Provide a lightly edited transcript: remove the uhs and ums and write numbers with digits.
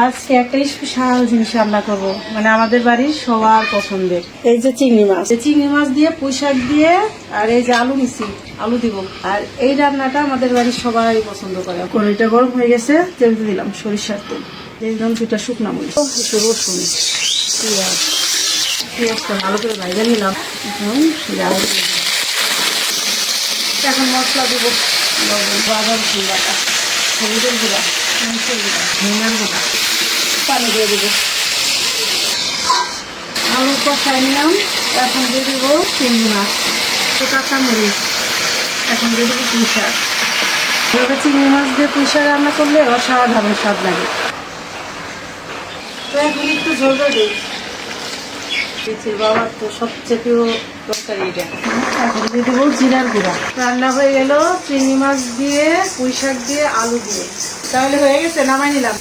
আজকে একটা স্পেশাল জিনিস রান্না করব, মানে আমাদের বাড়ির সবার পছন্দের। এই যে চিংড়ি মাছ, চিংড়ি মাছ দিয়ে পুঁই শাক দিয়ে, আর এই যে আলু নিছি, আলু দিব। আর এই রান্নাটা আমাদের বাড়ির সবাই পছন্দ করে। কড়াইটা গরম হয়ে গেছে, তেল দিয়ে দিলাম সরিষার তেল, দিয়ে দিলাম 2টা শুকনা মরিচ, একটু রসুন, পেঁয়াজ। পেঁয়াজটা ভালো করে ভেজে নিলাম। এখন মশলা দেবো, লবণ, আদা রসুন বাটা, হলুদের গুঁড়া, মরিচের গুঁড়া, ধনিয়ার গুঁড়া, পানি দিয়ে দেবো। আলু কষাই নিলাম। এখন দিয়ে দেবো চিংড়ি মাছ, কাঁচামরিচ, এখন দিয়ে দেবো পুঁই শাক। এভাবে চিংড়ি মাছ দিয়ে পুঁই শাক রান্না করলে অসাধারণ স্বাদ লাগে। তো এখন একটু ঝোল দিই। বাবার তো সবচেয়ে প্রিয় তরকারি এটা। এখন দিয়ে দেবো জিরার গুঁড়া। রান্না হয়ে গেল চিংড়ি মাছ দিয়ে, পুঁই শাক দিয়ে, আলু দিয়ে। তাহলে হয়ে গেছে, নামাই নিলাম।